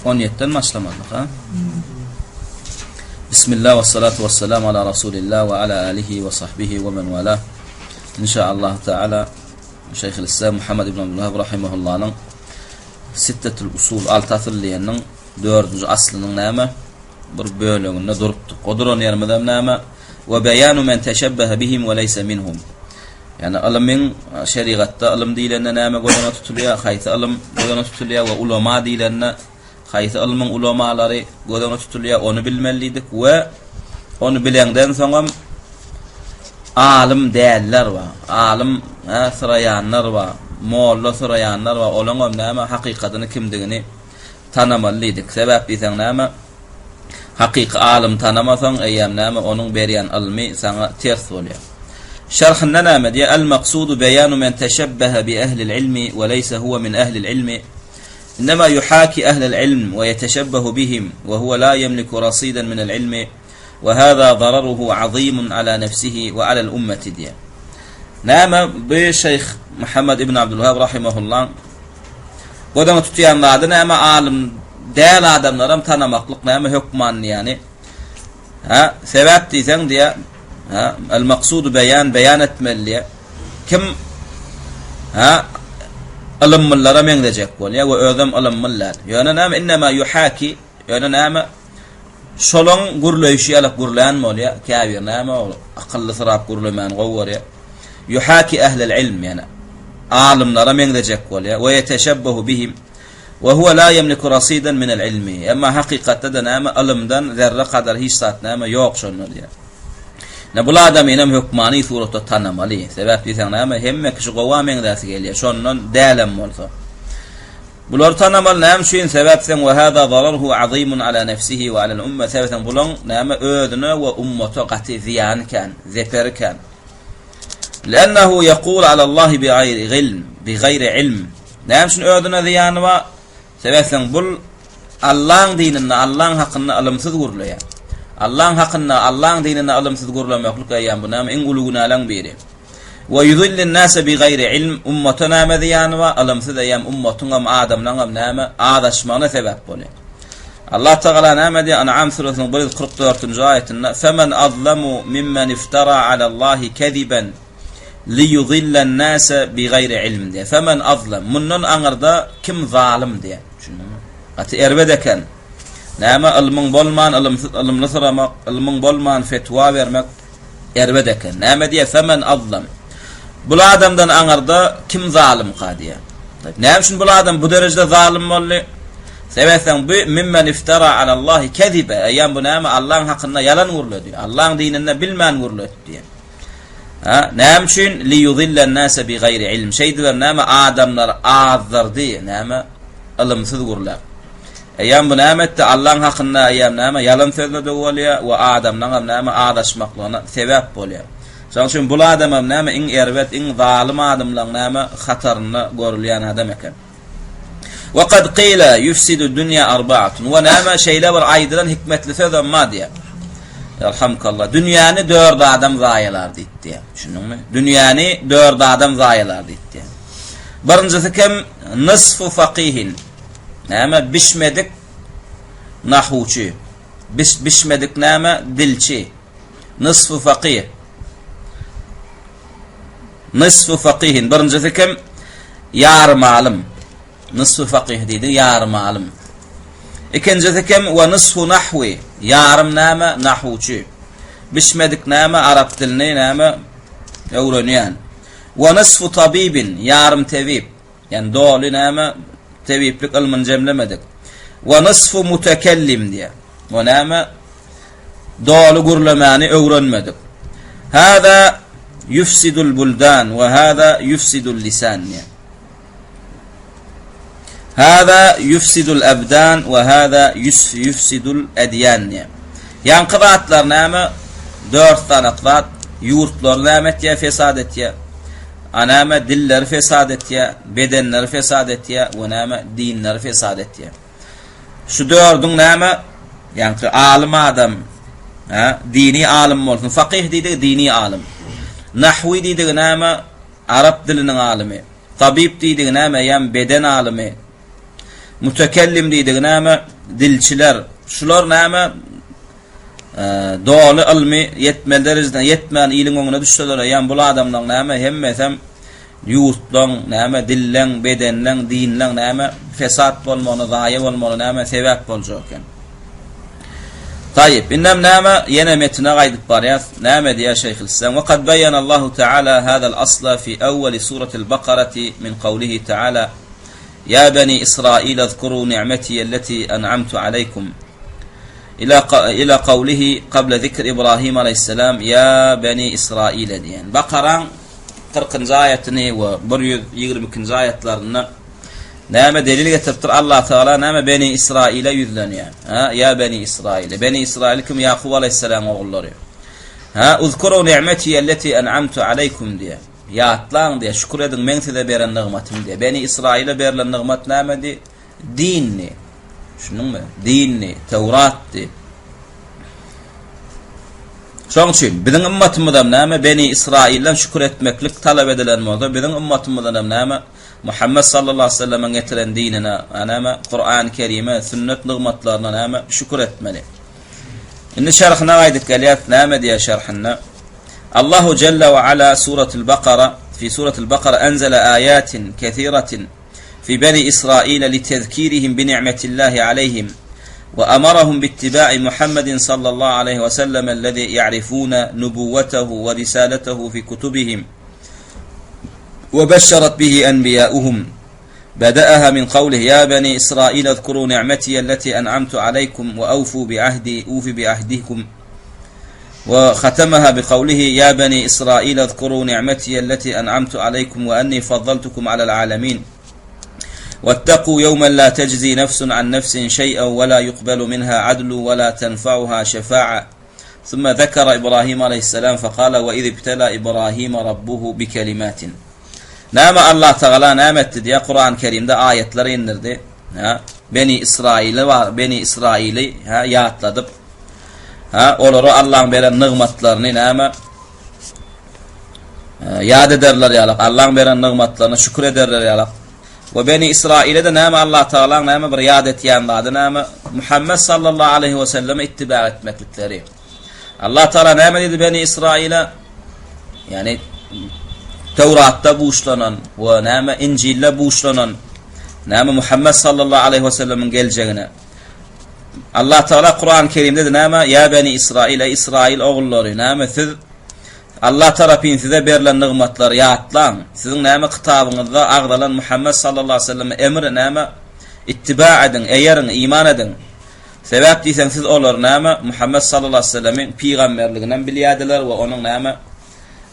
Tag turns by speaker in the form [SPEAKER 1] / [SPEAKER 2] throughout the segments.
[SPEAKER 1] 17'ten başlamadık ha. Bismillah ve salatu ve selamu ala Resulillah ve ala alihi ve sahbihi ve men vala. İnşallah Teala Şeyhülislam Muhammed ibn Abdülvahhab rahimehullah'ın Sittetul Usul Altatılliye'nin 4. aslının näme bir bölümünde durupdyk. Odur onu yermeden näme ve beyanu men teşebbehe bihim ve leyse minhum. Yani ilmin şeriatta ilim diýilende näme gözüne tutulýar, haýsy ilim gözüne tutulýar we ulama diýilende haýsy ilmin ulamalary gözüne tutulýar, onu bilmelidik we onu bilenden soňam alim däller we alim syraýanlar we molla syraýanlar we olaňam näme hakykatyny kimdigini tanamalydyk. Sebäp diýsen näme hakyky alim tanamasaň eýem näme onuň berýän ilmi saňa ters bolýar. شرح النمامة المقصود بيان من تشبه بأهل العلم وليس هو من أهل العلم إنما يحاكي أهل العلم ويتشبه بهم وهو لا يملك رصيدا من العلم وهذا ضرره عظيم على نفسه وعلى الأمة دي. نام بشيخ محمد ابن عبد الوهاب رحمه الله قدام تتيان بعد نام عالم دال آدم نرم تنمقلق نام حكمان يعني سبب تيزن دي المقصود بيان etmeli kim alımlara mengdecek bol ya ve ödem alımlar yani näme inma yuhaki yani näme şolong gurleýşi alyp gurlayan bol ya käbir näme akylly sırap gurlaman gowar ya yuhaki ahlul ilm yani alimlara mengdecek bol ya ve yeteşebbehu bihim ve huwa la yemliku rasidan min al-ilmi amma haqiqatda da näme alımdan zerre kadar hiç saat näme ýok şonlar ya. Ne bu adam inem hükmani surata tanamaly. Sebäp diýsen näme hemme kişi gowa meňdäsi gelýär. Şondan dälem bolsa. Bular tanamal näme şuň sebäpden we hada zararhu azimun ala nefsihi we ala al-umma sebäpden bulan näme ödüne we ummata gaty ziyan kan, zeper kan. Lennehu yaqul ala Allah bighayri ilm. Näme şuň ödüne ziyan we sebäpden bul Allah'ın dinini, Allah'ın hakkını alımsız gurlaýar. Allah'ın hakkında Allah'ın dinine alımsız gurulamaklyk aýan bu näme en uluguna alan biri. Ve yudillin nase bi gayri ilm ummatuna madiyan ve alımsız aýan ummatuna adamlaryň näme adaşmagyna sebäp bolýar. Allah Taala näme diýär An'am surasının 144-nji aýetinde "Femen azlamu mimmen iftara ala Allahi keziben liyudillan nase bi gayri ilm" diýär. Femen azlam mundan aňyrda kim zalim diýär. Şunu aty erbedeken näme ilmiň bolman, ilmli syramak, ilmiň bolman fetwa bermek erbedeken. Näme diýär? Femen azlam. Bu adamdan aňyrda kim zalim qadiýa? Näme üçin bu adam bu derejede zalim boldy? Sebäpden bu mimmen iftara ala Allahi kezibe. Aýan bu näme Allah'ın hakkynda yalan gurlady. Allah'ın dininde bilmän gurlady diýär. Näme üçin li yudillan nase bi gayri ilm. Şeýdiler näme adamlar azzardy, näme ilmsiz gurlar. Eýan bu nämetde Allah'ın hakkynda eýan näme yalan sözlede bolýar we adamlaryň näme adaşmaklygyna sebäp bolýar. Şoň üçin bu adam näme iň erbet, iň zalim adamlaryň näme hataryny görülýän adam eken. Wa qad qila yufsidu dunya arba'atun we näme şeýle bir aýdyran hikmetli söz amma diýär. Elhamdülillah. Dünýäni 4 adam zaýalar diýdi. Düşündiňmi? Dünýäni 4 adam zaýalar diýdi. Birincisi kim? Nisfu faqihin. Näme bişmedik nahuçy. Bişmedik näme dilçi. Nisfu faqih. Nisfu faqihin. Birincisi kim? Yarım alim. Nisfu faqih diýdi, yarım alim. İkincisi kim? Wa nisfu nahwi. Yarım näme nahuçy. Bişmedik näme arap dilini näme öwrenýän. Wa nisfu tabibin. Yarım tabib. Yani doli näme tebiplik ilmin cemlemedik. Ve nisfu mutekellim diye. Ve näme dolu gurlamany öwrenmedik. Hada yufsidul buldan ve hada yufsidul lisan. Hada yufsidul abdan ve hada yufsidul adyan. Yani kıraatlar näme 4 tane kıraat yurtlar näme diye fesad etýär. Anama diller fesad etýär, bedenler fesad etýär we näme dinler fesad etýär. Şu dördüň näme ýani alim adam, dini alim bolsun, faqih diýdi, dini alim. Nahwi diýdi näme arap diliniň alimi. Tabip diýdi näme ýa beden alimi. mütekellim diýdiň näme dilçiler şular näme doğaly ilmi yetmel derecede yetmän iliň öňüne düşseler ýa-ni bu adamlaryň näme hemmesem ýurtlaň näme dilleň bedenleň dinleň näme fesat bolmagyna zaýa bolmagyna näme sebäp boljak eken. طيب إنما نام ينمتنا غيد باريات نام يا شيخ الإسلام وقد بيّن الله تعالى هذا الأصل في أول سورة البقرة من قوله تعالى يا بني إسرائيل اذكروا نعمتي التي أنعمت عليكم إلى قوله قبل ذكر إبراهيم عليه السلام يا بني إسرائيل ديان بقرة قرقن زايتني وبريد يغرمكن زايتلارنا نعم دليل يتبتر الله تعالى نعم بني إسرائيل يذلن يعني يا بني إسرائيل بني إسرائيلكم يعقوب عليه السلام وغلر اذكروا نعمتي التي أنعمت عليكم دي يا أطلان دي شكر edin men size beren nigmatim دي بني إسرائيل berilen nigmat näme di dinni şunuňmy dinni Tevrat di şoň üçin biziň ummatymyzdan näme beni İsrailden şükür etmeklik talap edilen bolsa biziň ummatymyzdan näme Muhammed sallallahu aleyhi ve sellem'in getiren dinine, anama Kur'an-ı Kerim'e, sünnet nigmatlarına näme şükür etmeli. Indi şerhine gaydik geliyat näme diye şerhine. Allahu Celle ve Ala suratul Baqara fi suratul Baqara enzele ayatin kethiratin fi bani İsrail litezkirihim bi ni'metillahi aleyhim ve amarahum bittiba'i Muhammedin sallallahu aleyhi ve sellem ellezî ya'rifûne nubuvvetehu ve risaletehu fi kutubihim وبشرت به أنبياؤهم بدأها من قوله يا بني إسرائيل اذكروا نعمتي التي أنعمت عليكم وأوفوا بعهدي أوفي بعهدكم وختمها بقوله يا بني إسرائيل اذكروا نعمتي التي أنعمت عليكم وأني فضلتكم على العالمين واتقوا يوما لا تجزي نفس عن نفس شيئا ولا يقبل منها عدل ولا تنفعها شفاعة ثم ذكر إبراهيم عليه السلام فقال وإذ ابتلى إبراهيم ربه بكلمات Näme Allah Teala nämetdi diye Kur'an-ı Kerim'de ayetler indirdi. Beni İsrail'i var, Beni İsrail'i ýatladyp. Olary Allah'ın beren nigmatlaryny näme ýad ederler ýalyk. Allah'ın beren nigmatlaryna şükür ederler ýalyk. Ve Beni İsrail'e de näme Allah Teala näme bir ýad etýän zady näme Muhammed sallallahu aleyhi ve selleme ittiba etmeklikleri. Allah Teala näme dedi Beni İsrail'e? Yani Tevrat'ta buuşlanan ve näme İncil'de buuşlanan näme Muhammed sallallahu aleyhi ve sellemin geleceğine Allah Teala Kur'an-ı Kerim'de de näme ya beni İsrail İsrail oğulları näme siz Allah tarapyn size berilen nigmatlar ýatlan sizin näme kitabınızda agdalan Muhammed sallallahu aleyhi ve sellem emri näme ittiba edin eýerin iman edin sebäp diýsen siz olar näme Muhammed sallallahu aleyhi ve sellemin peýgamberliginden bilýärdiler we onuň näme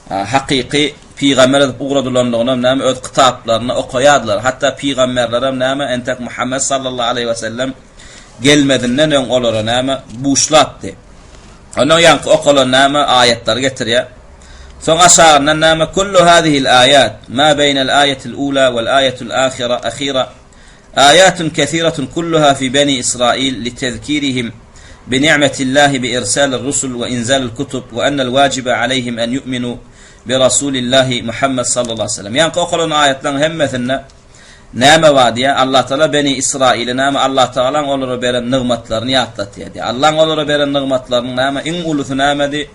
[SPEAKER 1] haqiqi Peygamber uğradylanlygyna näme öz kitaplarını okuýardylar. Hatta peygamberlere näme entek Muhammed sallallahu aleyhi ve sellem gelmedinden öň olara näme buuşlatdy. Onuň ýanky okulan näme ayetler getirýär. Soň aşagyndan näme kullu hadihi'l ayat ma beynel ayetil ula wal ayetul ahira ayatun kesiratun kulluha fi bani İsrail litezkirihim bi ni'metillahi bi irsalir rusul ve inzalil kutub ve enel wajibe aleyhim en yu'minu bi Rasulillahi Muhammed sallallahu aleyhi ve sellem. Yani okulan ayetlerin hemmesinde näme var diye Allah Teala beni İsrail'e näme Allah Teala onlara beren nigmatlaryny ýatlatdy. Allah onlara beren nigmatlaryny näme iň ulusu nämedi?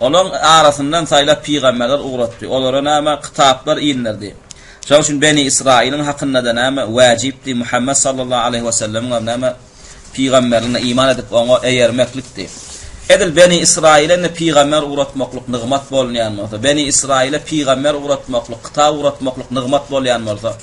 [SPEAKER 1] Olaň arasyndan saýlap peýgamberler uğratdy. Olara näme kitaplar indirdi. Şoň üçin beni İsrail'in hakynda da näme wajipdi Muhammed sallallahu aleyhi ve sellem'e näme peýgamberine iman edip oňa eýermeklikdi. Edil beni İsrail'e peygamber uğratmaklyk nigmat bolýan bolsa, beni İsrail'e peygamber uğratmaklyk, kitap uğratmaklyk nigmat bolýan bolsa,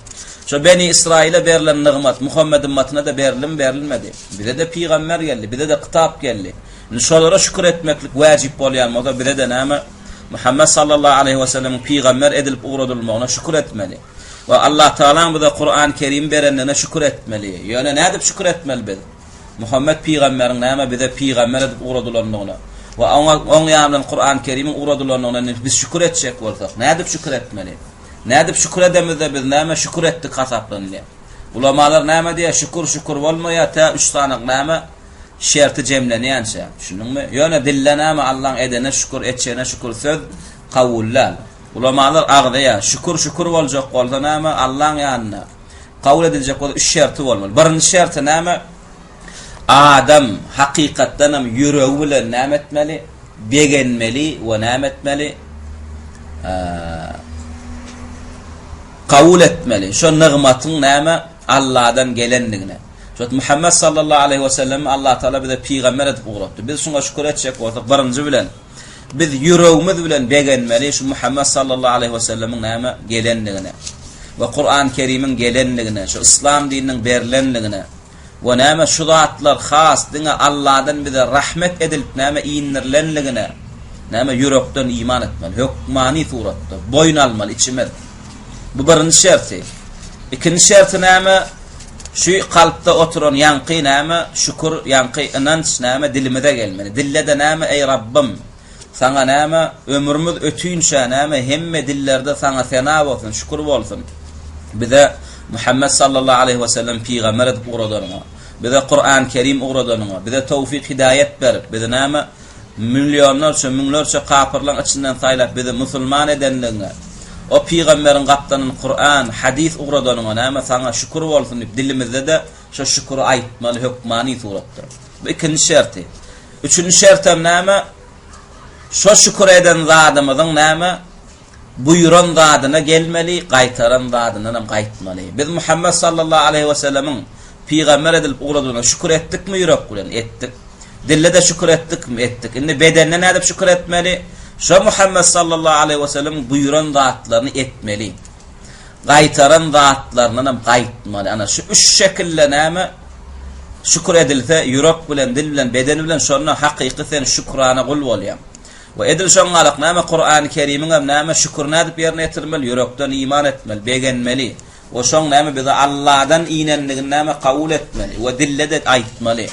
[SPEAKER 1] şo beni İsrail'e berilen nigmat Muhammed ümmetine de berilmedi. Bize de peygamber geldi, bize de kitap geldi. Şolara şükür etmeklik wajip bolýan bolsa, bize de näme Muhammed sallallahu aleyhi ve sellem peygamber edilip uğradylmagyna şükür etmeli. Ve Allah Teala bize Kur'an-ı Kerim berenine şükür etmeli. Ýöne nädip şükür etmeli biz? Muhammed peygamberin näme bize peygamber edip uğradylanlygyna we oň ýanyndan Kur'an-ı Kerim'in uğradylanlygyna biz şükür etjek bolsak nädip şükür etmeli? Nädip şükür edemizde biz näme şükür etdik hasaplanýar. Ulamalar näme diýär şükür bolmaýar ta 3 tanyk näme şerti jemlenýänse. Şunuňmy? Ýöne dille näme Allah'ın edene şükür etjene şükür söz kawullar. Ulamalar agdya şükür boljak bolsa näme Allah'ın ýanyna kabul edilecek olan 3 şerti bolmaly. Birinji şerti näme? Adam hakykatdan hem yüreği bilen näme etmeli? Begenmeli we näme etmeli? Kabul etmeli. Şo nigmatyň näme? Allah'dan gelenligine. Şo Muhammed sallallahu aleyhi ve sellem Allah Teala bize peygamber edip uğratdy. Biz şoňa şükür etjek bolsak birinji bilen biz yüreğimiz bilen begenmeli şu Muhammed sallallahu aleyhi ve sellemin näme gelenligine ve Kur'an-ı Kerim'in gelenligine, şu İslam dininin berilenligine ve näme şu zatlar has dine Allah'dan bize rahmet edilip näme iňirlenligine näme yürekden iman etmeli. Hükmani suratda boyun almaly, içmeli. Bu birinji şerti. İkinji şerti näme? Şu kalpda oturan yankı näme? Şükür, yankı, inanç näme? Dilimide gelmeli. Dille de näme? Ey Rabbim, sana näme? Ömrümüz ötüýünçe näme? Hemme dillerde sana sena bolsun, şükür bolsun. Bize Muhammed sallallahu aleyhi ve sellem peygamber edip uğradyňa, bize Kur'an-ı Kerim uğradyňa, bize tawfik hidayet berip, bize näme? Milyonlarça kafirlaryň içinden saýlap bizi musulman edenliğine, o peygamberin gapdanyn Kur'an, hadis uğradyňa näme? Sana şükür bolsun diýip dilimizde de şu şükürü aýtmaly hükmani suratda. Bu ikinji şerti. Üçüncü şerti näme? Şu şükür eden zadymyzyň näme? Buyuran zadyna gelmeli, gaýtaran zadyna hem gaýtmaly. Biz Muhammed sallallahu aleyhi ve sellemin peygamber edilip uğradyna şükür etdikmi ýürek bilen? Etdik. Dille de şükür etdikmi? Etdik. Indi bedenle nädip şükür etmeli? Şu Muhammed sallallahu aleyhi ve sellem buyuran zatlaryny etmeli. Gaýtaran zatlaryny hem gaýtmaly. Ana şu 3 şekille näme? Şükür edilse ýürek bilen, dil bilen, beden bilen şonu hakyky sen şükrana gul bolýar. Ve edil şoňalyk näme? Kur'an-ı Kerim'in hem näme? Şükürni edip ýerine ýetirmeli, yürekden iman etmeli, begenmeli. O şoň näme? Bize Allah'dan iňenligini näme? Kabul etmeli we dille de aýtmaly.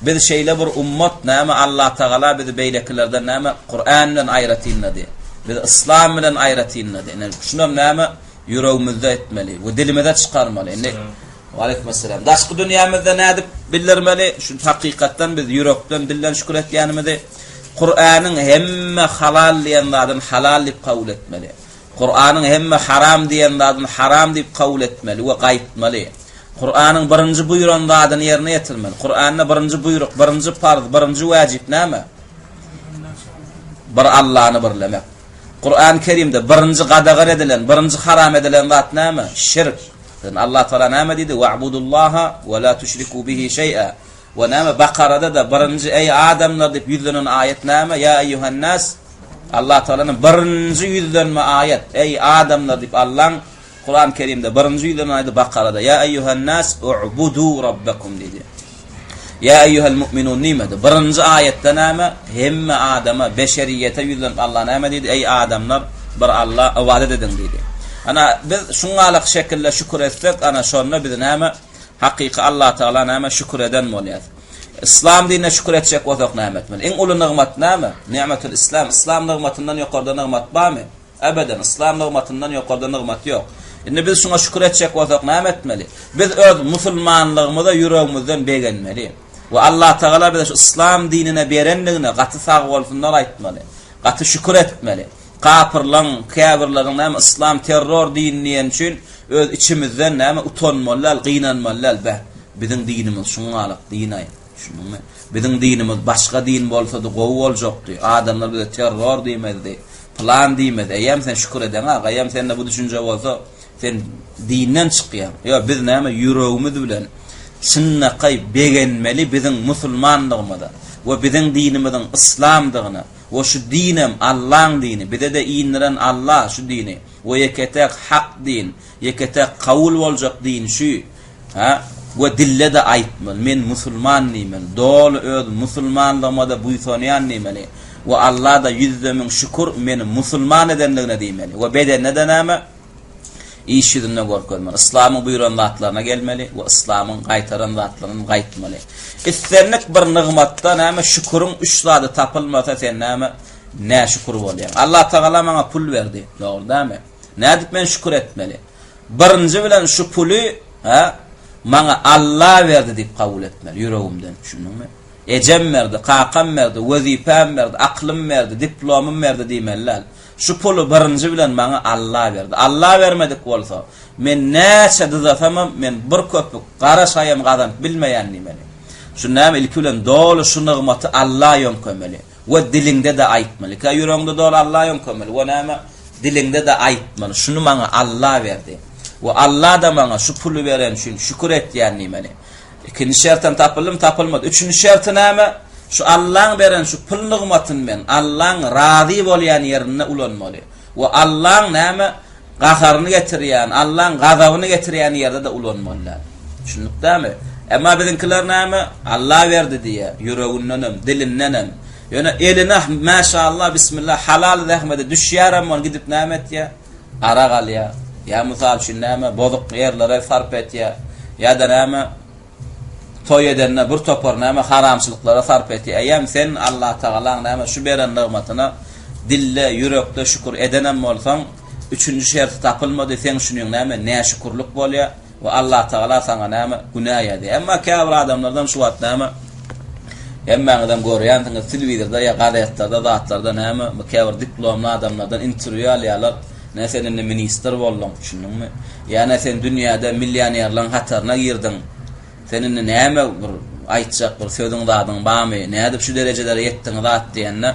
[SPEAKER 1] Biz şeýle bir ummat näme? Allah Taala bizi beýlekilerden näme? Kur'an bilen aýratyndy. Biz İslam bilen aýratyndy. Şunam näme? Yüreğimizde etmeli we dilimizde çykarmaly. Wa aleykum assalam. Daşky dünýämizde nädip bildirmeli? Şu hakykatdan biz yürekden, dilden şükür etýänimizi Kur'an'ın hemme halal diýenlerden halal diýip kabul etmeli. Kur'an'ın hemme haram diýenlerden haram diýip kabul etmeli we gaýtmaly. Kur'an'ın birinji buyuranlaryny ýerine ýetirmeli. Kur'an'da birinji buyruk, birinji farz, birinji wajib näme? Bir Allah'ny birlemek. Kur'an-ı Kerim'de birinji gadagar edilen, birinji haram edilen zat näme? Şirk. Allah Teala näme diýdi? Wa'budullaha we la tuşriku bihi şeý'a. Ve näme? Bakarada da birinji ey adamlar diýip ýüzlenen ayet näme? Ya eyyuhan nas. Allah Teala'nın birinji ýüzlenme ayet. Ey adamlar diýip Allah'ın Kur'an-ı Kerim'de birinji ýüzlenen ayet Bakarada. Ya eyyuhan nas u'budu rabbakum diýdi. Ya eyyuhel mu'minun nimedi. Birinji ayette näme? Hemme adama, beşeriyete ýüzlenip Allah näme diýdi? Ey adamlar, bir Allah ibadet edin diýdi. Ana biz şuňalyk şekilde şükür etsek, ana şonu biz näme? Hakyky Allah Taala näme? Şükür eden bolýar. İslam dinine şükür etjek bolsak näme etmeli? Iň uly nigmat näme? Ni'matul İslam. İslam nigmatyndan ýokarda nigmat barmy? Ebeden. İslam nigmatyndan ýokarda nigmat ýok. Indi biz şuna şükür etjek bolsak näme etmeli? Biz öz musulmanlygymyza yüregimizden begenmeli. Ve Allah Taala bize şu İslam dinine berenligine gaty sag bolsunlar aýtmaly. Gaty şükür etmeli. Kafirlaryň, käbirleriň näme? İslam terror dininiň üçin öz içimizden näme? Utanmalar, gynanmalar. Biziň dinimiz şuňalyk din aý. Şunuňmy? Biziň dinimiz başga din bolsa-da gowy boljakdy. Adamlar bize terror diýmezdi. Plan diýmezdi. Eýem sen şükür eden, eýem sende bu düşünje bolsa, sen dinden çykýar. Ýa biz näme? Yüregimiz bilen sünnäqy begenmeli biziň musulmanlygymyza we biziň dinimiziň İslamdygyny we şu dinem Allah'ın dini, bize de iňiren Allah şu dini we yeketek hak din, yeketek kabul boljak din şu. We dille de aýtmaly, men musulman diýmen, dol öz musulmanlygymda buýsanýan diýmeli. We Allah da ýüzdemin şükür meni musulman edenligine diýmeli. We bedenne de näme? İşidinne gorkelmeli. İslam'ın buyuran zatlaryna gelmeli we İslam'ın gaýtaran zatlaryny gaýtmaly. Islenlik bir nigmatda näme? Şükürüň 3 zady tapylmasa sen näme? Nä şükür bolýar? Allah Taala maňa pul berdi. Dogry däme? Nädip men şükür etmeli? Birinji bilen şu puly maňa Allah berdi diýip kabul etmeli yüregimden. Şunuňmy? Ejem berdi, kakam berdi, wezipem berdi, aklym berdi, diplomam berdi diýmeler. şu pulu birinci bilen bana Allah berdi. Allah vermedik bolsa men näçe düzeltemem, men bir köpük qara sayam gadan bilmeýän nimeli. Şu näme ilki bilen dolu şu nygmaty Allah ýönkömeli. Ve dilinde de aýtmaly. Ka ýüregiňde dolu Allah ýönkömeli. Ve näme dilinde de aýtmaly. Şunu bana Allah berdi. Ve Allah da bana şu pulu beren şün şükür etýän nimeli. İkinci şertten tapılmadı. Üçüncü şerti näme? Şu Allah'ın beren şu pul nygmatyn men Allah'ın razy bolýan ýerine ulanmaly. Ve Allah'ın näme gaharyny getirýän, Allah'ın gazabyny getirýän ýerde de ulanmaly. Şunukdamy? Emma bizinkiler näme? Allah berdi diye ýüreginden, dilinden, ýöne eline maşallah bismillah halal zähmede düşýärem on gidip näme etýär? Araq alýar. Ya misal şu näme bozuk ýerlere sarp etýär. Ya da näme toy edenne bir topar näme haramçylyklara sarp etýär. Eýem sen Allah Taala näme şu beren nygmatyna dille, ýürekde şükür edenem bolsaň, üçüncü şerti tapylmady, sen şunyň näme näşükürlük bolýar we Allah Taala saňa näme günah ýady. Emma käbir adamlardan şu wagt näme emmagdan görýän tiňiz telewizorda ýa gazetlarda zatlarda näme käbir diplomly adamlardan interwýu alýarlar. Näsenen minister boldum, şunuňmy? Ýa-ni sen dünýäde millionerlaryň hatarına girdin. Senin näme bir aýtjak bir söýdüň zadyň barmy? Nädip şu derejelere ýetdiň zat diýenne?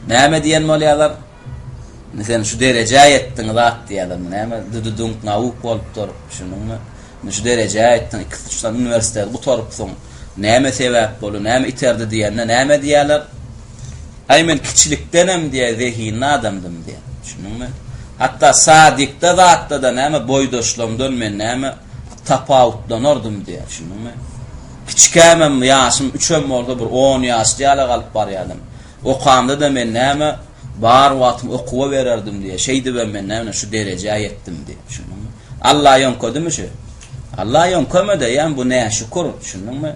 [SPEAKER 1] Näme diýen bolýarlar? Sen şu derejeye ýetdiň zat diýerler. Näme düdüdüň nawuk bolup durup, şunuňmy? Şu derejeye ýetdiň, iki üniversitede gutarupsyň. Näme sebäp bolu, näme iterdi diýenne, näme diýerler? Ay men kiçilikdenem diýe zehinli adamdym diýer. Şunuňmy? Hatta sadikde zatda da näme boýdoşlamdan men näme tapawutlanardym diýer. Şunuňmy? Kiçikämem ýaşym 3 boldy, bir 10 ýaş ýaly galyp barýardym. Okamda da men näme bar wagtym okuwa bererdim diýe. Şeýdi men näme şu derejeye ýetdim diýer. Şunuňmy? Allah ýönködimi şu? Allah ýönkömede, ýa bu näme şükür, şunuňmy?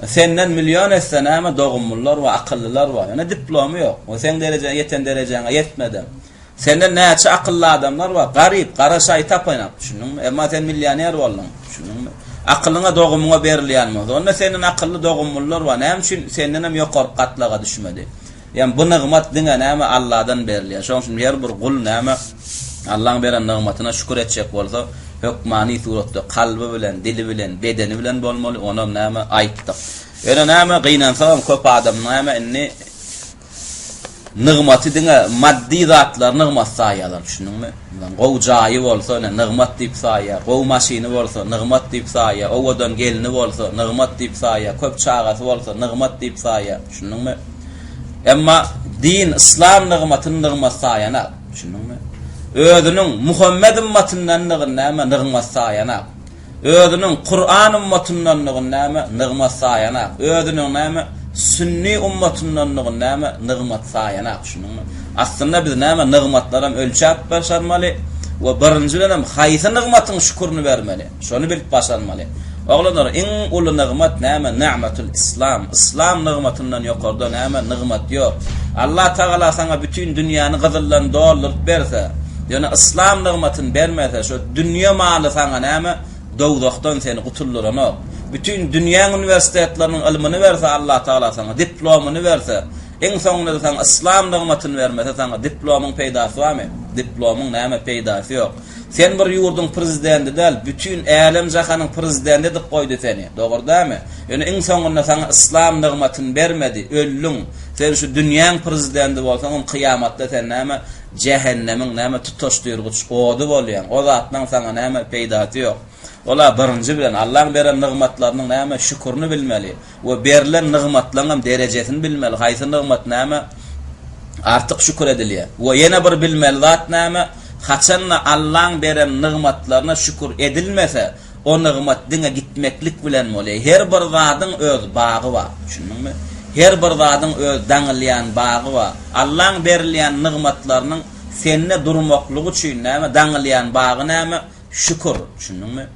[SPEAKER 1] Senden milyon etse näme dogumlar we akyllylar bar. Ýa diplomy ýok. O sen derejeye ýeten derejeňe ýetmedin. Senden näçe akylly adamlar bar, garyp, garaşaý tapaýnak. Şunuňmy? Emma sen millioner boldun. Şunuňmy? Aklyňa dogumuňa berilýänmi? Onda senin akylly dogumlar bar. Näme üçin senden hem ýokary gatlaga düşmedi? Yani bu nygmat diňe näme Allah'dan berilýär. Şoň üçin her bir gul näme Allah'ın beren nygmatyna şükür etjek bolsa, hükmani suratda kalbi bilen, dili bilen, bedeni bilen bolmaly. Ona näme aýtdyk. Ýöne näme gynansaň köp adam näme inni nygmaty diňe maddi zatlar nygmat saýalar, şunuňmy? Gowjaýy bolsa, nygmat diýip saýar. Gow maşyny bolsa, nygmat diýip saýar. Owadan gelini bolsa, nygmat diýip saýar. Köp çagasy bolsa, nygmat diýip saýar. Şunuňmy? Emma din, İslam nygmatyny nygmat saýana, şunuňmy? Özüniň Muhammed ummatyndan näme nygmat saýana. Özüniň Qur'an ummatyndan näme nygmat saýana. Özüniň näme Sünni ummatyndan näme nygmat saýana, şunuňmy? Aslynda biz näme nygmatlaram ölçäp başarmaly we birinjilenem haýsy nygmatyň şükürni bermeli. Şonu bilip başarmaly. Oglanlar iň uly nygmat näme? Ni'matul Islam. Islam nygmatyndan ýokarda näme nygmat ýok. Allah Taala saňa bütün dünýäni gyzyllan doldurup berse, ýöne İslam nygmatyny bermese, şu dünýä maly saňa näme dowdakdan seni gutulduranok. Bütün dünýä üniversitetleriniň ilmini berse Allah Taala saňa diplomany berse, eň soňunda saňa İslam nygmatyny bermese saňa diplomyň peýdasy barmy? Diplomyň näme peýdasy ýok. Sen bir ýurduň prezidenti däl, bütün älim jahanyň prezidenti diýip goýdy seni. Dogrydymy? Ýöne eň soňunda saňa İslam nygmatyny bermedi, öllüň. Sen şu dünýäň prezidenti bolsaň, kıyamatda sen näme cehennemiň näme tutaşdyrgyç ody bolýan. O zatdan saňa näme peýdasy ýok. Ola birinji bilen Allah'ın beren nygmatlarynyň näme şükürni bilmeli we berilen nygmatlaryň derejesini bilmeli. Haýsy nygmat näme artyk şükür edilýär. We ýene bir bilmeli zat näme haçanna Allah'ın beren nygmatlaryna şükür edilmese, o nygmat diňe gitmeklik bilen bolýar. Her bir zadyň öz bagy bar. Şunuňmy? Her bir zadyň öz daňylýan bagy bar. Allah'ın berilýän nygmatlarynyň senne durmaklygy üçin näme daňylýan bagy näme? Şükür. Şunuňmy?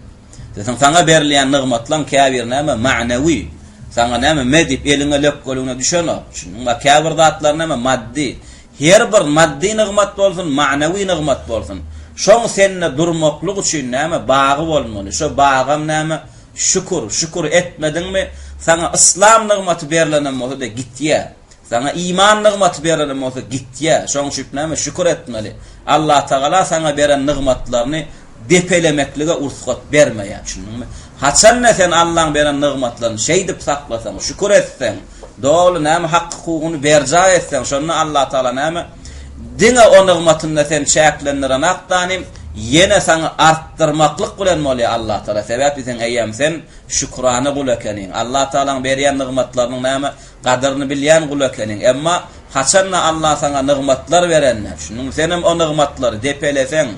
[SPEAKER 1] Sen saňa berilýän nygmatlaň käbir näme? Ma'nawi. Saňa näme medip eliňe löpgölüňe düşenok. Şunuňma käbir zatlar näme? Maddi. Her bir maddi nygmat bolsun, ma'nawi nygmat bolsun. Şoň senne durmaklyk üçin näme? Bagy bolmaly. Şo bagam näme? Şükür. Şükür etmedinmi? Saňa İslam nygmaty berilenen bolsa da gitýär. Sana iman nigmat beren bolsa gitýä, şoň şüp näme şükür etmeli. Allah Taala sana beren nigmatlaryny depelemeklige ursat bermeýär, şunuňmy? Haçan sen Allah'ın beren nigmatlaryny şey dip saklasaň, şükür etsen, dol näme hak hukugyny berja etsen, şonu Allah Taala näme diňe o nigmatyny sen çäklendiren akdanym yine sana arttırmaklık bilen moli Allah Taala sebäp sen eýem sen şükrana kul ekenin. Allah Taala'nın berýän nigmatlarynyň näme gadyryny bilýän kul ekenin. Emma haçanna Allah sana nigmatlar berenler. Şunun senem o nigmatlary depelesen,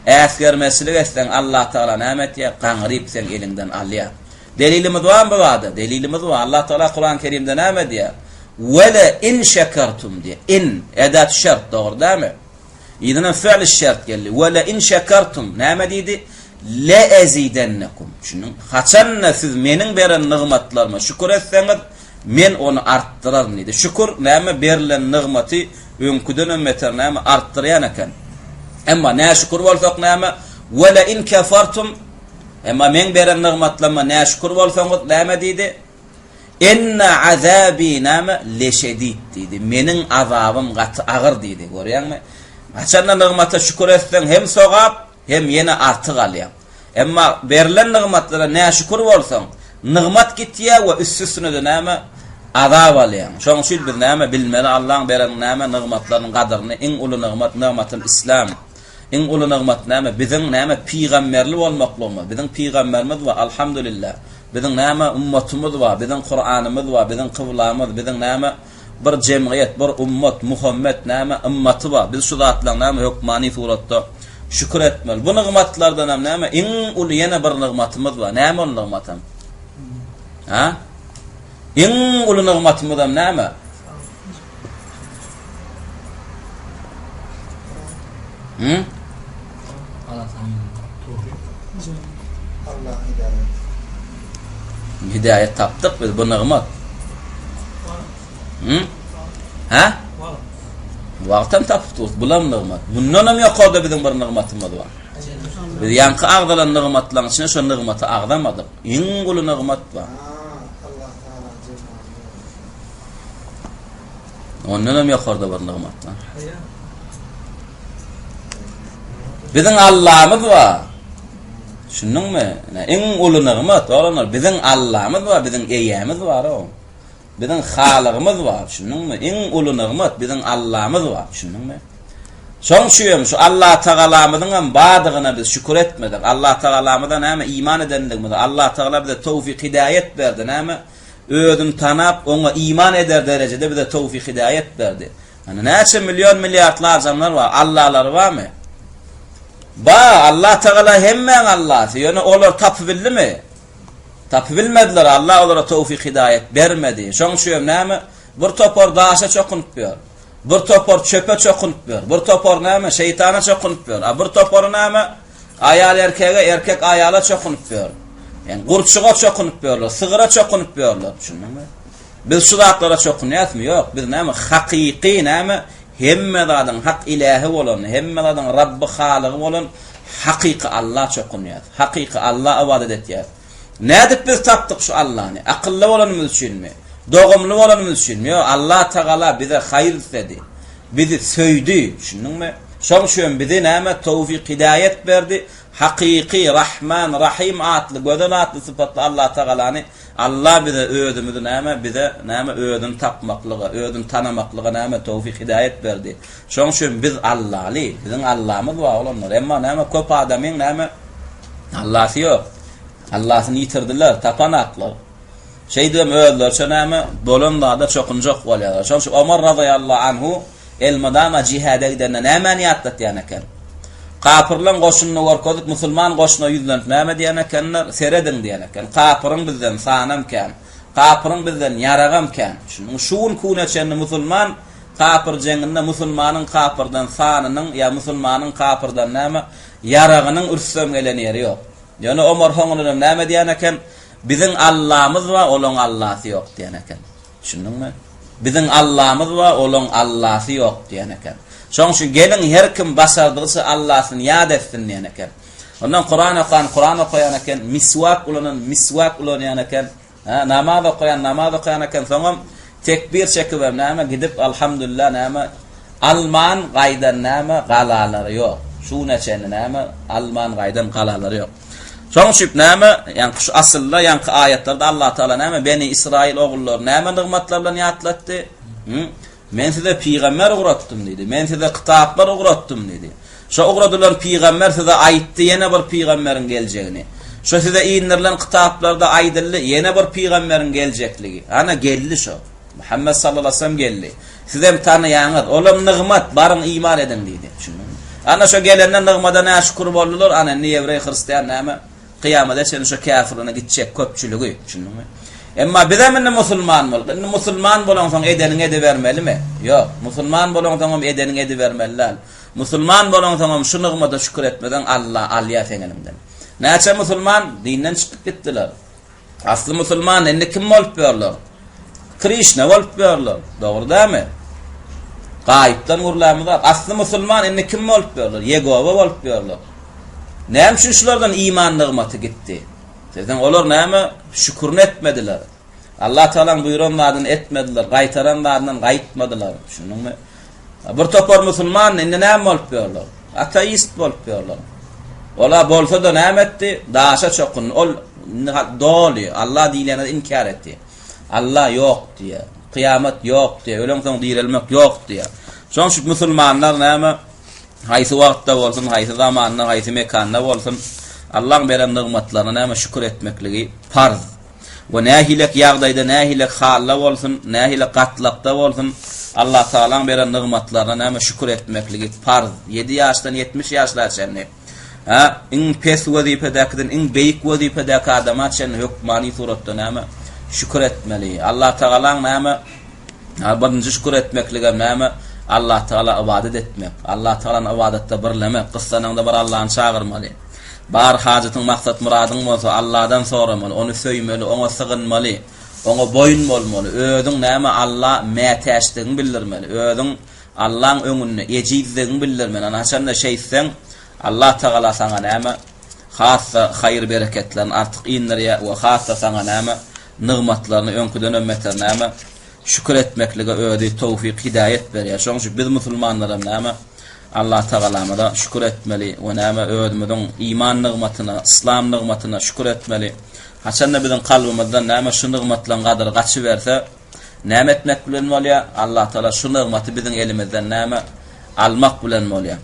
[SPEAKER 1] äsgermeslik etsen Allah Taala näme etýär? Gaňryp sen elinden alýar. Delilimiz var mı wada? Delilimiz var. Allah Taala Kur'an-ı Kerimde näme diýär? Ve le in şekertum diye. In edat şart doğru değil mi? İdinen fi'l şart geldi. Ve le in şekertum näme diýdi? Le ezidennekum. Şunun haçanna siz meniň beren nigmatlaryma şükür etseňiz men onu artdyrarym diýdi. Şükür näme berilen nigmaty öňküden ömmeter näme artdyrýan eken. Emma nä şükür bolsak näme? Ve le in kafartum emma men beren nigmatlaryma nä şükür bolsaňyz näme diýdi? Inna azabi näme leşedid diýdi. Meniň azabym gaty agyr diýdi. Görýärmi? Haçanna nigmata şükür etseň hem sogap hem yine artık alýar. Emma berilen nigmatlara nä şükür bolsaň, nigmat gitýär we üstüne de näme azab alýar. Şoň üçin biz näme bilmeli Allah'ın beren näme nigmatlarynyň gadyryny, iň uly nigmat nigmatyl İslam. Iň uly nigmat näme biziň näme peýgamberli bolmaklygy. Biziň peýgamberimiz we alhamdulillah. Biziň näme ummatymyz we biziň Kur'anymyz we biziň kıblamyz, biziň näme bir jemgyýet, bir ummat, Muhammed näme ummaty we biz şu zatlaryň näme hukmany suratda şükür etmeli. Bu nigmatlardan näme iň uly ýene bir nigmatymyz we näme ol nigmatym? Ha? Iň uly nigmatymyz näme?
[SPEAKER 2] Allah hidayet.
[SPEAKER 1] Hidayet tapdyk biz bu nigmat. Ha? Wagtdan tapdyk bulam nigmat. Bundan hem ýokda biziň bir nigmatymyz bar. Biz ýanky agdalan nigmatlaryň içine şu nigmaty agdamadyk. Iň uly nigmat bar.
[SPEAKER 2] Allah Taala cemaat.
[SPEAKER 1] Ondan hem ýokda bir nigmat bar. Biziň Allah'ymyz bar. Şunuňmy? Iň uly nigmat olanlar biziň Allah'ymyz bar, biziň eýämiz bar o. Biziň halygymyz bar. Şunuňmy? Iň uly nigmat biziň Allah'ymyz bar. Şunuňmy? Şoň şuýam şu Allah Taala'myzyň hem badygyna biz şükür etmedik. Allah Taala'mydan näme iman edenligimiz. Allah Taala bize tawfik hidayet berdi. Näme? Özüni tanap oňa iman eder derejede bize tawfik hidayet berdi. Hani näçe milyon milyardlar adamlar bar, Allahlar barmy? Ba Allah Taala hemmeň Allah. Ýöne olar tapy bildimi? Tapy bilmediler. Allah olara tawfik hidayet bermedi. Şoň şuýam näme? Bir topor daşa çokunup ber. Bir topor çöpe çokunup ber. Bir topor näme? Şeytana çokunup ber. Bir topor näme? Ayal erkege, erkek ayala çokunup ber. Yani gurçuğa çokunup berler, sygyra çokunup berler. Şunuňmy? Biz şu zatlara çokunýasmy? Ýok, biz näme? Hakyky näme? Hemme zadan hak ilahi bolan, hemme zadan Rabbi halygy bolan hakyky Allah çokunýar. Hakyky Allah ibadet etýär. Nädip biz tapdyk şu Allahny? Akylly bolanymyz üçinmi? Dogumly bolanymyz üçinmi? Ýok, Allah Taala bize hayır istedi. Bizi söýdi, şunuňmy? Şoň şuň bize näme tawfik hidayet berdi. Hakyky Rahman Rahim atly göden atly sypatly Allah Taala'ny Allah bize öýdümüzi näme bize näme öýdün tapmaklygy, öýdün tanamaklygy näme tawfik hidayet berdi. Şoň şuň biz Allahly, biziň Allah'ymyz bar olanlar. Emma näme köp adamyň näme Allah'y ýok. Allah'yny ýitirdiler, tapanaklar. Şeydem öýdüler, şo näme dolanlarda çokunjak bolýarlar. Şoň şu Ömer radıyallahu anhu elmadama jihada giden näme niýatda diýeneken. Kapırlan goşunyny gorkodyk musulman goşuna ýüzlenip näme diýenekenler? Seredin diýeneken. Kapyryň bizden sanamken, kapyryň bizden ýaragam-ken. Şuň kuneçenni musulman kapyr jenginde musulmanyň kapyrdan sanynyň ýa musulmanyň kapyrdan näme ýaragynyň ürsem gelen ýeri ýok. Ýöne Ömer hoňuny näme diýeneken? Biziň Allah'ymyz we olaň Allah'y ýok diýeneken. Şunuňmy? Biziň Allah'ymyz we olaň Allah'y ýok diýeneken. Şoň şu gelin her kim başardygysa Allah'syny ýad etsin diýeneken. Ondan Kur'an okuyan eken, miswak ulanan miswak ulanýan eken, namaz okuyan namaz okuyan eken, soňam tekbir çekip näme gidip alhamdulillah näme alman gaýdan näme galalary ýok. Şu neçeni näme alman gaýdan galalary ýok. Şoň şüp näme ýani şu asylda ýani aýatlarda Allah Taala näme Beni İsrail ogullary näme nigmatlar bilen ýatlatdy? Men size peygamber uğratdım dedi. Men size kitaplar uğratdım dedi. Şu uğradılan peygamber size aýtdy ýene bir peygamberin geljegini. Şu size iýinlerilen kitaplarda aýdyldy ýene bir peygamberin geljekligi. Ana geldi şu. Muhammed sallallahu aleyhi ve sellem geldi. Size bir tanyýaňyz, olam nigmat, barın iman edin dedi. Ana şu gelenden nigmada näşkur boldular, ana Ýewrey Hristiýan näme kıyamada sen şu kafirine gitjek köpçüligi. Şunmy? Emma bizemen musulman bol. Musulman bolansoň edenine de bermelimi? Ýok. Musulman bolansoň edenine de bermeliler. Musulman bolansoň şu nigmada şükür etmeden Allah alýa feňelimden. Näçe musulman dinden çykyp gitdiler. Asly musulman endi kim bolup berler? Krishna bolup berler. Dogry dämi? Gaýpdan gurlamylar. Asly musulman endi kim bolup berler? Yegowa bolup berler. Näme üçin şulardan iman nigmaty gitdi? Sizden olar näme şükür etmediler. Allah Taalaň buyuranlardan etmediler, gaýtaranlardan gaýtmadylar. Şunuňmy? Bir topar musulman endi näme bolup berler? Ateist bolup berler. Ola bolsa da näme etdi? Daşa çokun. Ol doli Allah diýileni inkar etdi. Allah ýok diýe, kıyamet ýok diýe, ölen soň dirilmek ýok diýe. Şoň şu musulmanlar näme haýsy wagtda bolsun, haýsy zamanda, haýsy mekanda bolsun, Allah'ın beren nigmatlaryna näme şükür etmekligi farz. Ve nähilek ýagdaýda, nähilek halla bolsun, nähilek gatlakda bolsun, Allah Taala'nın beren nigmatlaryna näme şükür etmekligi farz. 7 ýaşdan 70 ýaşlarçany. İň pes wezipedäkiden iň beýik wezipedäki adama çen hukmani suratda näme şükür etmeli. Allah Taala'nın näme birinji şükür etmekligi näme Allah Taala ibadet etmek. Allah Taala'nın ibadetde birlemek, kıssanyňda bir Allah'ın çağırmaly. Bar hajatyň maksat muradyň bolsa Allah'dan soramaly, onu söýmeli, ona sygynmaly, ona boyun bolmaly. Özüň näme Allah mätäşdigini bildirmeli. Özüň Allah'ın öňünde ejizdigini bildirmeli. Ana şanda şeýsen Allah Taala sana näme hassa hayır bereketlerini artık inlerýär we hassa sana näme nigmatlaryny öňküden ömmeter näme şükür etmeklige öýdi tawfik hidayet berýär. Şoň üçin biz musulmanlara näme Allah Taala'ma da şükür etmeli we näme özümizden iman nigmatyna, islam nigmatyna şükür etmeli. Haçanda bizden kalbymyzdan näme şu nigmatlaryň gadary gaçy berse, näme etmek bilen bolýar? Allah Taala şu nigmaty bizden elimizden näme almak bilen bolýar.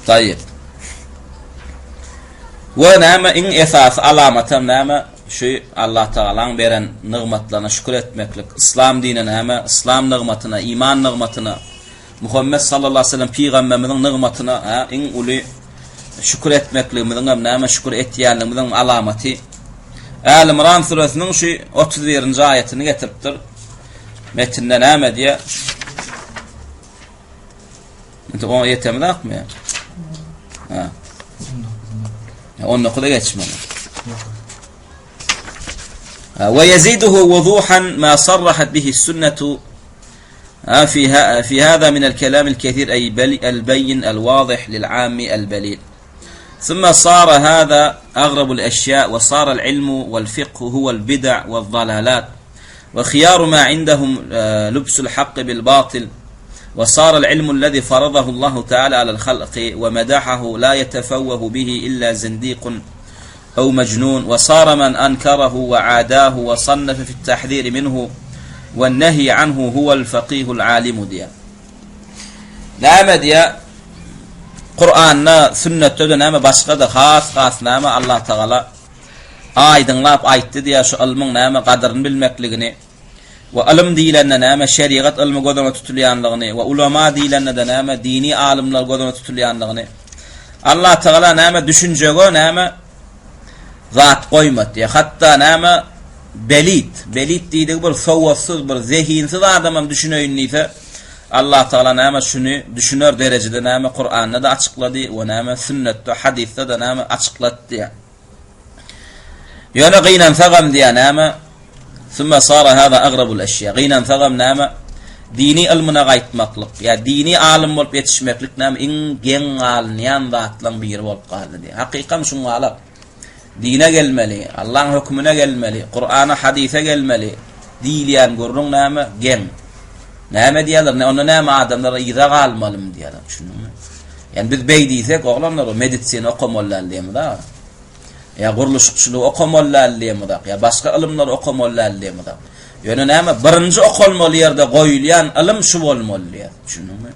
[SPEAKER 1] Tayyip. Ve näme iň esas alamatam näme şu Allah Taala'nın beren nigmatlaryna şükür etmeklik. İslam dinine näme, islam nigmatyna, iman nigmatyna, Muhammed sallallahu aleyhi ve sellem peygamberimiziň nigmatyna iň uly şükür etmekligimiziň näme şükür etýänligimiziň alamaty. Al-Imran suresiniň şu 31-nji aýatyny getiripdir. Metinde näme diýär? Ente o yetemde akmy? Onu kuda geçmeli. ويزيده وضوحا ما صرحت به السنة في هذا من الكلام الكثير أي البين الواضح للعام البليغ. ثم صار هذا أغرب الأشياء وصار العلم والفقه هو البدع والضلالات وخيار ما عندهم لبس الحق بالباطل وصار العلم الذي فرضه الله تعالى على الخلق ومدحه لا يتفوه به إلا زنديق أو مجنون وصار من أنكره وعاداه وصنف في التحذير منه والنهي عنه هو الفقيه العالم ديا. نعم ديا Qur'anna sünnetde näme başga da has näme Allah Taala aýdynlap aýtdy diýär şu ilmiň näme gadyryny bilmekligini we ilim diýilende näme şeriat ilmi gözüne tutulýanlygyny we ulama diýilende de näme dini alimler gözüne tutulýanlygyny Allah Taala näme düşünjege näme zat goýmady. Hatda näme belit diýdik bir sowatsyz bir zehinsiz adamam düşüneýin ise Allah Taala näme şunu düşünür derecede näme Qur'anda da açıkladı we näme sünnetde hadisde de näme açıklatdy. Ýöne gynan sagam diýär näme thumma sara hada agrabul eşya. Gynan sagam näme dini ilmine gaýtmaklyk ýa dini alim bolup ýetişmeklik näme iň geň alynýan zatlaryň biri bolup galdy diýär. Hakykam şuňa alap dine gelmeli, Allah'ın hükmüne gelmeli, Kur'an'a, hadise gelmeli. diýilýän gurrun näme gen. Näme diýerler? Onda näme adamlara ýyra galmalym diýerler. Şunuňmy? Yani biz beýdiýsek oglanlar meditsina okumallar diýemi da. Ya guruluşçylyk okumallar diýemi da. Ya başga ilmler okumallar diýemi da. Ýöne näme birinji okulmaly ýerde goýulýan ilim şu bolmaly diýer. Şunuňmy?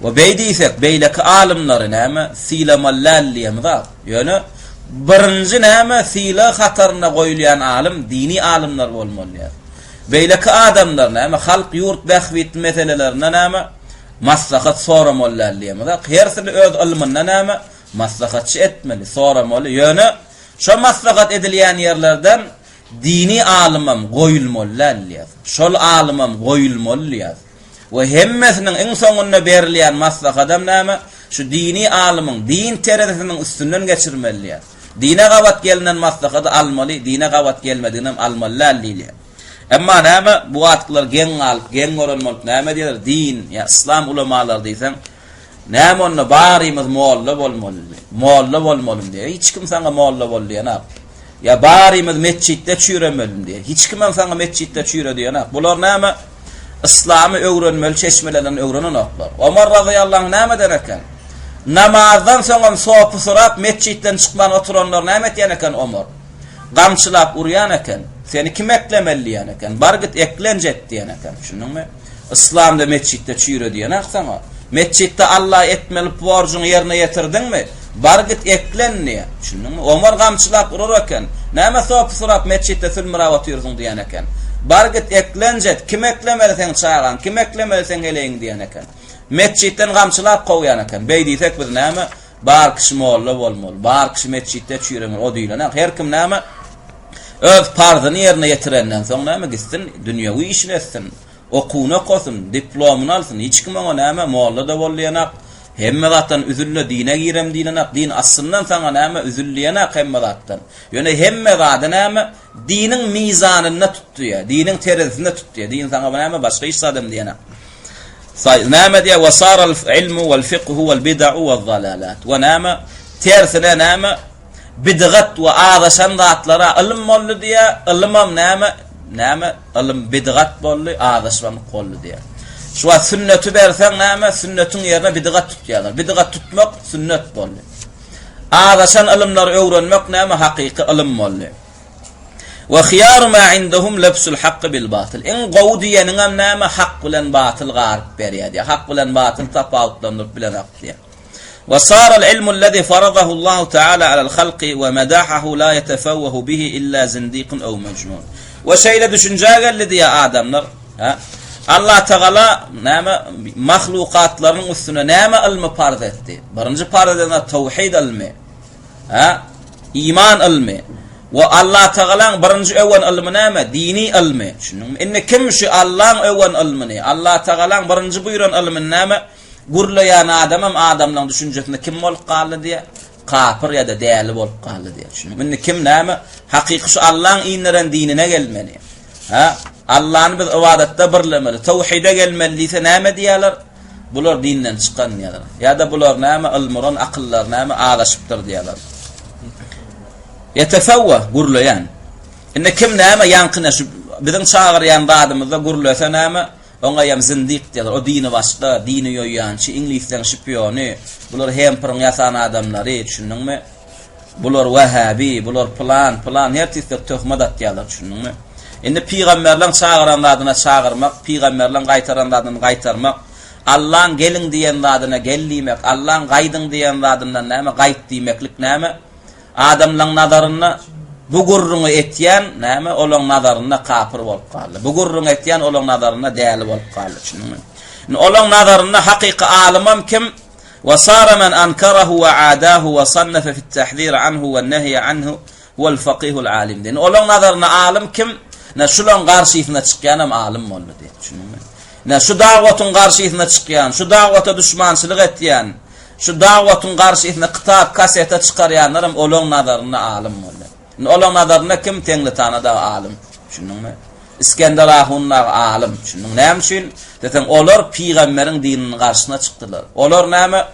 [SPEAKER 1] Ve beýdiýsek beýleki alimlary näme silamallar diýemi da. Ýöne birinji näme sila hataryna goýulýan alim dini alimler bolmaly diýer. Beýleki adamlar näme halk ýurt bähwit meselelerine näme maslahat soramallar diýemi da. Hersini öz ilmine näme maslahatçy etmeli, soramaly. Ýöne şo maslahat edilýän ýerlerden dini alimam goýulmaly diýer. Şol alimam goýulmaly diýer. Ve hemmesinin en soňunda berilýän maslahatam näme? Şu dini alimyň din teredesiniň üstünden geçirmeli diýer. Dine gawat gelinen maslahaty almaly, dine gawat gelmediňem almaly diýer. Emma näme bu atlar gen alyp, gen öğrenmek näme diýerler? Din, ya İslam ulamalar diýsen, näme onu barymyz molla bolmaly. Molla bolmaly diýer. Hiç kim sana molla bol diýen. Ya barymyz mesçitde çüýremelim diýer. Hiç kim sana mesçitde çüýre diýen. Bular näme? İslam'ı öğrenmeli, çeşmelerden öğrenen aklar. Ömer radıyallahu anh näme derken? Namazdan soňra sopu sorap mescitten çykman oturanlar näme diýen eken Ömer? Gamçylap urýan eken. Seni kim eklemeli diýen eken? Bargyt eklenjet diýen eken. Şunuňmy? İslam'da mescitde çüýre diýen aksama. Mescitde Allah etmeli borcuny ýerine ýetirdiňmi? Bargyt eklenni. Şunuňmy? Ömer gamçylap urar eken. Näme sopu sorap mescitde sülmira oturýarsyň diýen eken. Bargyt eklenjet, kim eklemeli sen çağıran, kim eklemeli sen eleýin diýen eken. Mescitten gamçylap goýan eken. Beýdiýsek biz näme? Bar kişi molla bolmaly. Bar kişi mescitde çüýremeli. O diýilen her kim näme? Öz parzyny ýerine ýetirenden soň näme gitsin, dünýäwi işini etsin, okuwuna gosun, diplomunu alsyn. Hiç kim ona näme molla da bolýanak. Hemme zatdan üzülle dine girem diýlenak. Din aslyndan saňa näme üzüllýänak hemme zatdan. Ýöne hemme zady näme diniň mizanyna tutýar, diniň terazisine tutýar. Din saňa näme başga iş sadam diýenak. Näme diýär? Wa saral ilmu wal fiqhu wal bid'u wal dalalat. Wa näme tersine näme bid'at we adaşan zatlara ilm boldy diýär. Ilmam näme ilim bid'at boldy, adaşan boldy diýär. Şu sünneti bersen näme sünnetin ýerine bid'at tutýarlar. Bid'at tutmak sünnet boldy. Adaşan ilimler öwrenmek näme hakyky ilim boldy. Ve khiyar ma indahum labsul haqq bil batil. En gowdiýanyňam näme haq bilen batil garyp berýär. Haq bilen batil tapawutlandyp bilen akdyr. Ve sara al-ilmu allazi faradahu Allah Taala alal halqi ve madahahu la yetefawwahu bihi illa zindiqun aw majnun. Ve şeýle düşünjä geldi diýär adamlar, Allah Taala näme mahlukatlaryň üstüne näme ilmi farz etdi? Birinji farz edilen tawhid ilmi. İman ilmi. Ve Allah Teala'nın birinci öwen ilmi näme? Dini ilmi. Şunuňmy? Inne kim şu Allah'ın öwen ilmini, Allah Teala'nın birinji buyuran ilmini näme? Gurlayan adamam adamlaryň düşünjesinde kim bolup galdy diye? Kafir ya da däli bolup galdy diye. Şunuňmy? Inne kim näme? Hakyky şu Allah'ın inleren dinine gelmeli. Allah'ın biz ibadatda birlemeli, tawhide gelmeli diýse näme diýerler? Bular dinden çykan diýerler. Ya da bular näme? Ilmuran akyllar näme? Adaşypdyr diýerler. Yetefawwa gurlayan. Inne kim näme ýankyna şu biziň çağırýan dadymyzda gurlasa näme? Oňa ýam zindiq diýerler. O dini başga, dini ýoýançy, ingliýsden şpiony. Bular hem pirin ýasan adamlary, düşündiňmi? Bular Wahabi, bular plan her tisde töhmedat diýerler, düşündiňmi? Indi peýgamberler çağıran dadyna çağırmak, peýgamberler gaýtaran dadyna gaýtarmak, Allah'ın gelin diýen dadyna gellimek, Allah'ın gaýdyň diýen dadyna näme gaýt diýmeklik näme? Adamlaryň nazaryna bu gurruny etýän näme olaň nazaryna kafir bolup galdy. Bu gurruny etýän olaň nazaryna däli bolup galdy. Şunuňmy? Olaň nazaryna hakyky alimam kim? Wa sara man ankarahu wa adahu wa sannafa fi at-tahdhir anhu wa an-nahy anhu huwa al-faqih al-alim. Olaň nazaryna alim kim? Ne şulan garşysyna çykýanam alim boldy diýip düşünýär. Ne şu da'watyň garşysyna çykýan, şu da'wata düşmançylyk etýän, şu da'watyň garşysyna kitap, kaseta çykarýanlaram olaň nazaryna alim boldy. Olaň nazaryna kim teňli tanada alim. Düşünýärmi? İskender ahunlar alim. Düşünýär. Näme üçin? Desen olar peýgamberiň dininiň garşyna çykdylar. Olar näme?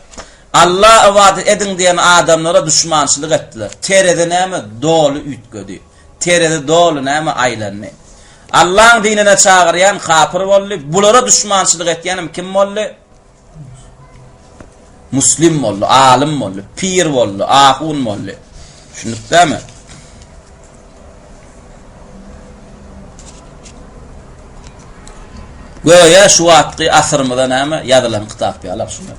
[SPEAKER 1] Allah ibadet edin diýen adamlara düşmançylyk etdiler. Terede näme? Dolu ütgödi. Terede dolu näme aylanny. Allah'ın dinine çağıryan kafir bolly, bulara düşmançylyk etýänim kim bolly? Muslim bolly, alim bolly, pir bolly, ahun bolly. Şunukdamy? Goýa şu wagtky asrymyda näme ýazylan kitap ýalap şunu.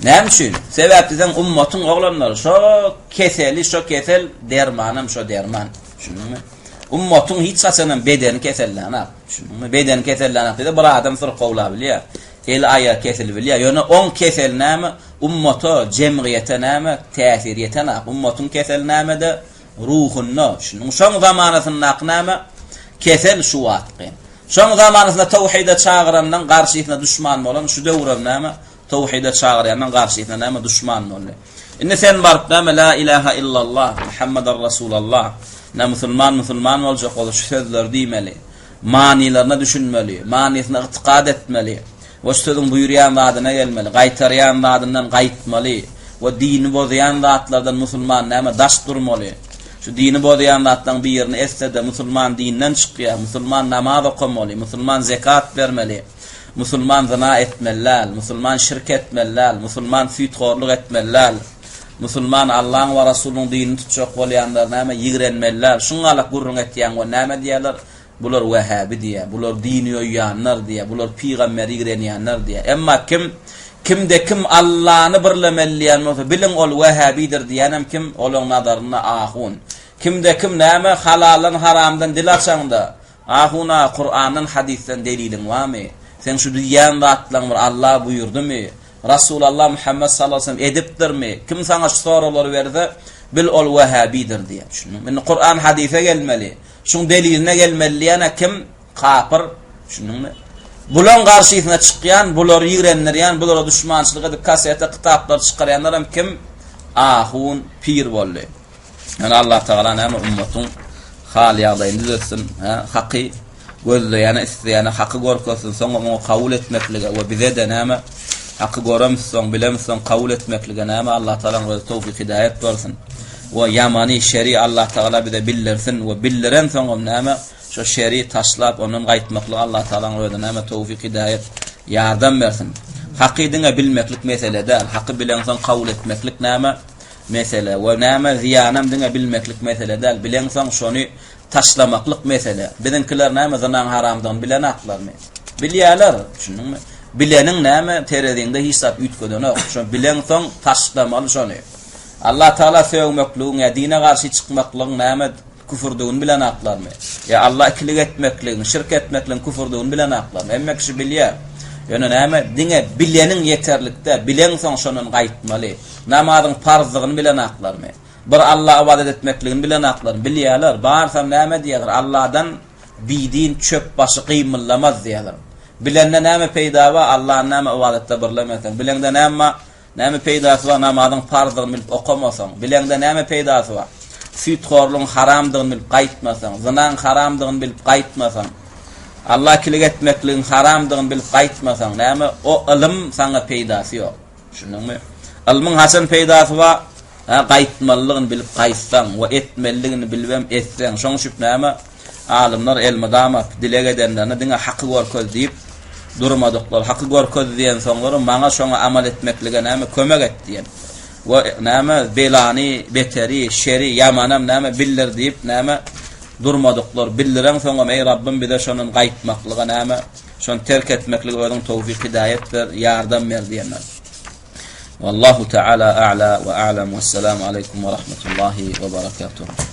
[SPEAKER 1] Näme üçin? Sebäpden ummatyň oglanlary şo kesel dermanam şo derman. Şunumy? Ummatyň hiç saçanan bedeni keselläna. Şunumy? Bedeni keselläna diýdi bir adam sır gowla bilýär. El aya kesel bilýär. Ýöne 10 kesel näme ummata jemgyýete näme täsir ýetene. Ummatyň kesel näme-de ruhunna. Şunuň şoň zamanasyna näme kesel şu wagtky. Şoň zamanysynda tawhide çağırandan garşysyna düşman bolan şu döwrem näme tawhide çağırandan garşysyna näme düşman boldy. Indi sen barıp näme la ilaha illallah Muhammadar Rasulullah näme musulman boljak bolan şu sözler diýmeli. Manilerini düşünmeli, manisyny itiqad etmeli. We sözüň buýurýan wadyna gelmeli, gaýtarýan wadyndan gaýtmaly. We dini bozýan zatlardan musulman näme daş durmaly. Şu dini bozýan zatdan bir ýerini etsede musulman dinden çykýar, musulman namaz okamaly, musulman zekat bermeli, musulman zina etmellär, musulman şirk etmellär, musulman süýtgorlyk etmellär, musulman Allah'ın we Rasulunyň dinini tutjak bolýanlar näme ýigrenmellär. Şuňalak gurrun etýän we näme diýerler? Bular Wahhabi diýär, bular dini ýanlar diýär, bular peýgamberi ýigrenýänler diýär. Emma kimde kim Allah'ını birlemelliýän bolsa bilin ol Wahhabidir diýenem kim olaň nazaryna ahun. Kimde kim näme halalan haramdan dil açanda ahuna Kur'an'dan hadisten delilin wamy? Sen şu diýän zatlaň bir Allah buyurdymy? Rasulullah Muhammed sallallahu aleyhi ve sellem edipdirmi? Kim sana şu soralar berdi? Bil ol Wahhabidir diýär. Şunu Kur'an hadise gelmeli. Şun deliline gelmeli ýa kim kafir şunuňmy? Bulan garşysyna çykýan, bular ýigrenlerýän, bulara düşmançylyk edip kasete kitaplar çykarýanlar hem kim? Ahun pir boldy. Yani Allah Teala näme ummatyň hal ýagdaýynda düzeltsin, haky gözleýäne isleýäne haky gorkasyň, soňra onu kabul etmeklige we bize de näme haky goramysyň, bilemysyň kabul etmeklige näme Allah Teala bize tawfik hidayet bersin. We ýamany şeri Allah Teala bize bildirsin we bildiren soňra näme şu şeri taşlap onun gaýtmakly Allah Teala bize näme tawfik hidayet ýardam bersin. Hakydyňa bilmeklik meselede, haky bilen soň kabul etmeklik näme mesele we näme ziyanam diňe bilmeklik mesele däl. Bilen soň şonu taşlamaklyk mesele. Bizinkiler näme zanan haramdan bilen aklarmy? Bilýärler, şunuňmy? Bileniň näme terediňde hisap ütgödeni, şo bilen soň taşlamaly şonu. Allah Taala söýmekligiň, dine garşy çykmaklygyň näme küfürdigini bilen aklarmy? Ya Allah ikilik etmekligiň, şirk etmekligiň küfürdigini bilen aklarmy? Emme kişi bilýär. Ýöne näme diňe bileniň ýeterlikde, bilen soň şonun gaýtmaly. Namazyň farzlygyny bilen aklarmy? Bir Allah ibadet etmekligini bilen aklarmy? Bilýärler. Barsam näme diýerler? Allah'dan bidin çöp başı gymyllamaz diýerler. Bilende näme peýda we Allah'y näme ibadetde birlemesen, bilende näme peýdasy we namazyň farzlygyny bilip okamasaň, bilende näme peýdasy we süýtgorlygyň haramdygyny bilip gaýtmasaň, zinaň haramdygyny bilip gaýtmasaň, Allah kilik etmekligiň haramdygyny bilip gaýtmasaň, näme o ilim saňa peýdasy ýok. Şunuňmy? Ilmiň hasan peýdasy we gaýtmalygyny bilip gaýtsaň we etmeligini bilbem etseň, şoň şüp näme alimler elmadamak dilek edenlerine diňe haky gorkoz diýip durmadyklar. Haky gorkoz diýen soňlary maňa şoňa amal etmeklige näme kömek etdiň. We näme belany, beteri, şeri, yamanam näme bildir diýip näme durmadyklar. Bildiren soňra ey Rabbim bize şonun gaýtmaklygy näme, şon terk etmekligi özüň tawfik hidayet ber, ýardam ber diýenler. Wallahu Teala a'la ve a'lam. Vesselamu aleykum ve rahmetullahi ve berekatuhu.